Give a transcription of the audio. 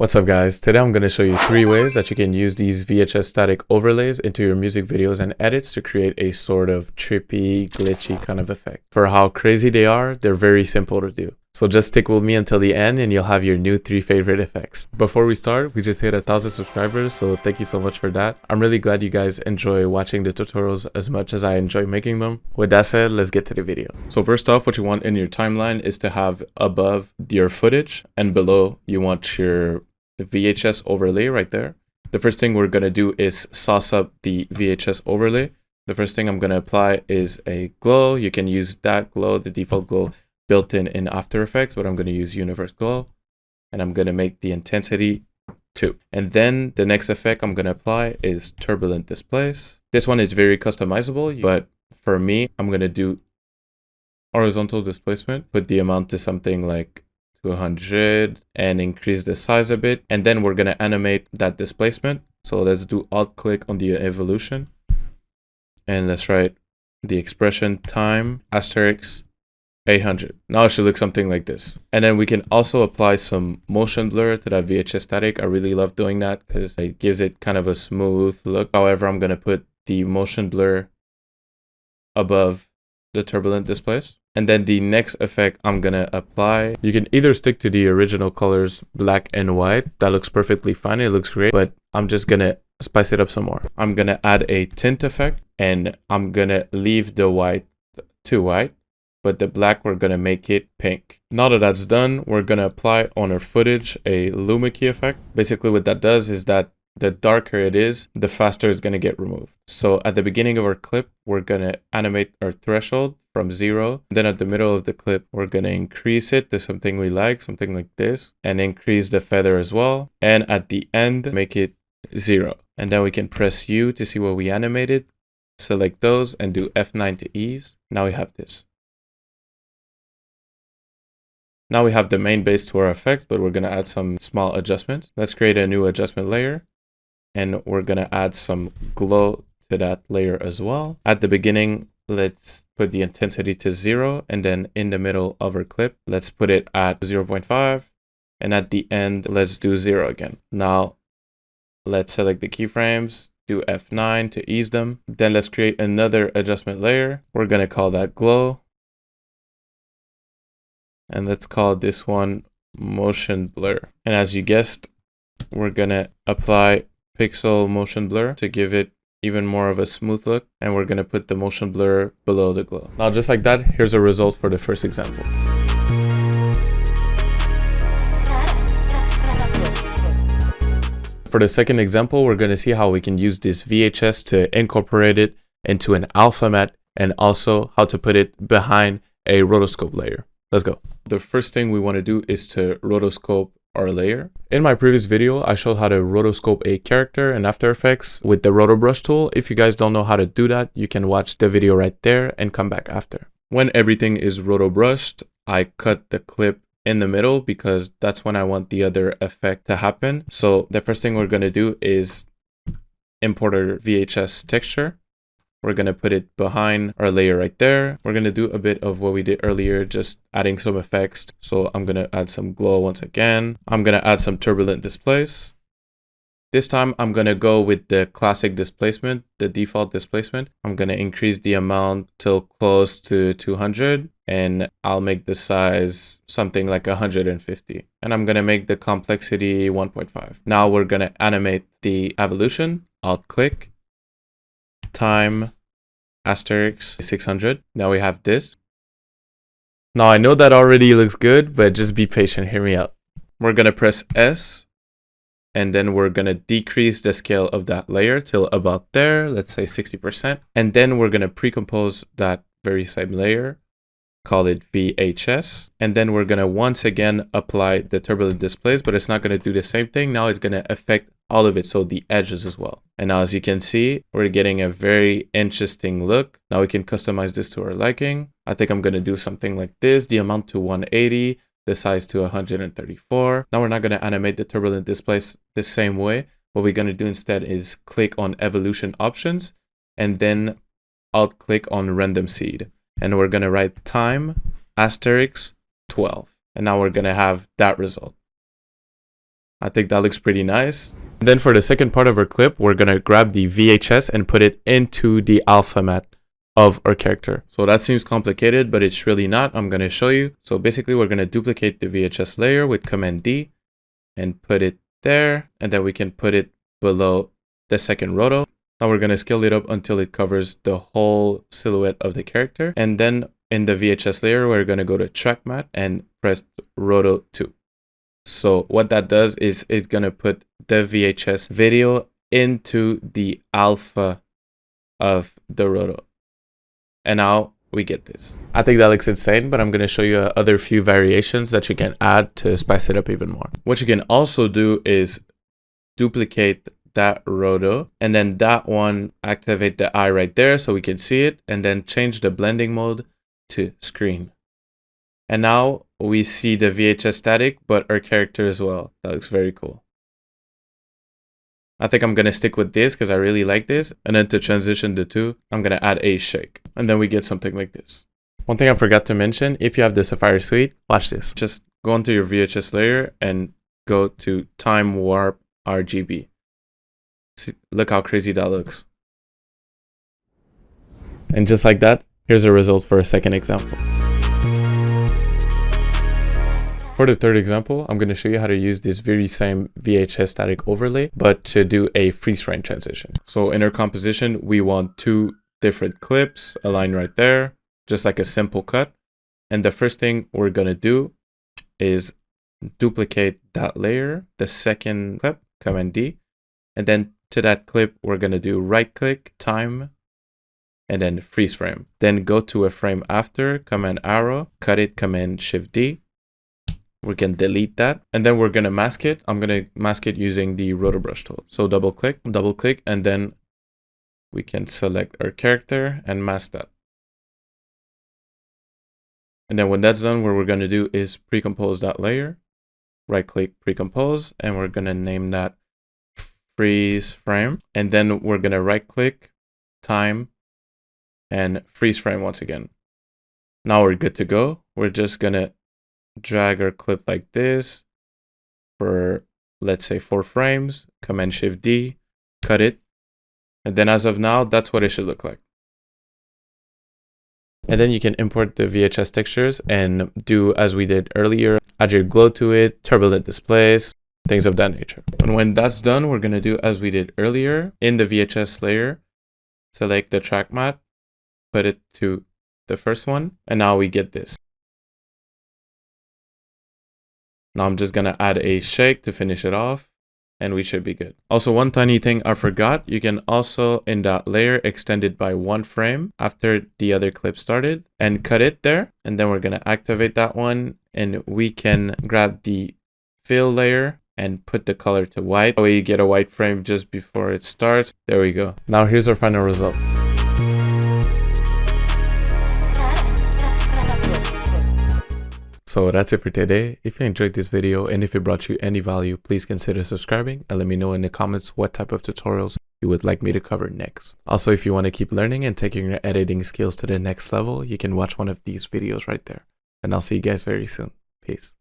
What's up guys, today I'm going to show you 3 ways that you can use these VHS static overlays into your music videos and edits to create a sort of trippy, glitchy kind of effect. For how crazy they are, they're very simple to do. So just stick with me until the end and you'll have your new 3 favorite effects. Before we start, we just hit 1,000 subscribers, so thank you so much for that. I'm really glad you guys enjoy watching the tutorials as much as I enjoy making them. With that said, let's get to the video. So first off, what you want in your timeline is to have above your footage and below you want your VHS overlay right there. The first thing we're going to do is sauce up the VHS overlay. The first thing I'm going to apply is a glow. You can use that glow, the default glow built in After Effects, but I'm going to use Universe Glow, and I'm going to make the intensity 2. And then the next effect I'm going to apply is Turbulent Displace. This one is very customizable, but for me, I'm going to do horizontal displacement, put the amount to something like 200 and increase the size a bit. And then we're going to animate that displacement. So let's do alt click on the evolution and let's write the expression time asterisk 800. Now it should look something like this. And then we can also apply some motion blur to that VHS static. I really love doing that because it gives it kind of a smooth look. However, I'm going to put the motion blur above the turbulent displace. And then the next effect I'm going to apply, you can either stick to the original colors, black and white. That looks perfectly fine. It looks great, but I'm just going to spice it up some more. I'm going to add a tint effect and I'm going to leave the white to white, but the black, we're going to make it pink. Now that that's done, we're going to apply on our footage a luma key effect. Basically what that does is that the darker it is, the faster it's going to get removed. So at the beginning of our clip, we're going to animate our threshold from 0. Then at the middle of the clip, we're going to increase it to something we like, something like this, and increase the feather as well. And at the end, make it 0. And then we can press U to see what we animated. Select those and do F9 to ease. Now we have this. Now we have the main base to our effects, but we're going to add some small adjustments. Let's create a new adjustment layer. And we're going to add some glow to that layer as well. At the beginning, let's put the intensity to 0. And then in the middle of our clip, let's put it at 0.5. And at the end, let's do 0 again. Now, let's select the keyframes, do F9 to ease them. Then let's create another adjustment layer. We're going to call that glow. And let's call this one motion blur. And as you guessed, we're going to apply pixel motion blur to give it even more of a smooth look, and we're going to put the motion blur below the glow. Now just like that, here's a result for the first example. For the second example, we're going to see how we can use this VHS to incorporate it into an alpha matte and also how to put it behind a rotoscope layer. Let's go. The first thing we want to do is to rotoscope our layer. In my previous video, I showed how to rotoscope a character in After Effects with the roto brush tool. If you guys don't know how to do that, you can watch the video right there and come back after. When everything is roto brushed, I cut the clip in the middle because that's when I want the other effect to happen. So the first thing we're going to do is import our VHS texture. We're going to put it behind our layer right there. We're going to do a bit of what we did earlier, just adding some effects. So I'm going to add some glow once again. I'm going to add some turbulent displace. This time I'm going to go with the classic displacement, the default displacement. I'm going to increase the amount till close to 200 and I'll make the size something like 150. And I'm going to make the complexity 1.5. Now we're going to animate the evolution. Alt click. Time asterisk 600. Now we have this. Now I know that already looks good, but just be patient. Hear me out. We're going to press S and then we're going to decrease the scale of that layer till about there. Let's say 60%. And then we're going to pre-compose that very same layer. Call it VHS. And then we're going to once again apply the turbulent displace, but it's not going to do the same thing. Now it's going to affect all of it, so the edges as well. And now as you can see, we're getting a very interesting look. Now we can customize this to our liking. I think I'm going to do something like this, the amount to 180, the size to 134. Now we're not going to animate the turbulent displace the same way. What we're going to do instead is click on evolution options and then alt click on random seed. And we're going to write time asterisk 12. And now we're going to have that result. I think that looks pretty nice. Then for the second part of our clip, we're gonna grab the VHS and put it into the alpha matte of our character. So that seems complicated, but it's really not. I'm gonna show you. So basically we're gonna duplicate the VHS layer with Command D and put it there, and then we can put it below the second roto. Now we're gonna scale it up until it covers the whole silhouette of the character. And then in the VHS layer, we're gonna go to track matte and press roto 2. So what that does is it's gonna put the VHS video into the alpha of the roto. And now we get this. I think that looks insane, but I'm gonna show you other few variations that you can add to spice it up even more. What you can also do is duplicate that roto, and then that one, activate the eye right there so we can see it, and then change the blending mode to screen. And now we see the VHS static, but our character as well. That looks very cool. I think I'm gonna stick with this because I really like this. And then to transition the two, I'm gonna add a shake. And then we get something like this. One thing I forgot to mention, if you have the Sapphire Suite, watch this. Just go into your VHS layer and go to Time Warp RGB. See, look how crazy that looks. And just like that, here's a result for a second example. For the third example, I'm going to show you how to use this very same VHS static overlay, but to do a freeze frame transition. So in our composition, we want 2 different clips aligned right there, just like a simple cut. And the first thing we're going to do is duplicate that layer, the second clip, Command D. And then to that clip, we're going to do right click, time, and then freeze frame. Then go to a frame after, Command arrow, cut it, Command Shift D. We can delete that, and then we're gonna mask it. I'm gonna mask it using the roto brush tool. So double click, and then we can select our character and mask that. And then when that's done, what we're gonna do is pre-compose that layer. Right click, pre-compose, and we're gonna name that freeze frame. And then we're gonna right click, time, and freeze frame once again. Now we're good to go. We're just gonna drag our clip like this for, let's say, 4 frames, Command Shift D, cut it. And then as of now, that's what it should look like. And then you can import the VHS textures and do as we did earlier, add your glow to it, turbulent displace, things of that nature. And when that's done, we're gonna do as we did earlier in the VHS layer, select the track matte, put it to the first one, and now we get this. Now I'm just gonna add a shake to finish it off, and we should be good. Also, one tiny thing I forgot, you can also in that layer extend it by 1 frame after the other clip started and cut it there. And then we're gonna activate that one, and we can grab the fill layer and put the color to white. That way you get a white frame just before it starts. There we go. Now here's our final result. So that's it for today. If you enjoyed this video and if it brought you any value, please consider subscribing and let me know in the comments what type of tutorials you would like me to cover next. Also, if you want to keep learning and taking your editing skills to the next level, you can watch one of these videos right there. And I'll see you guys very soon. Peace.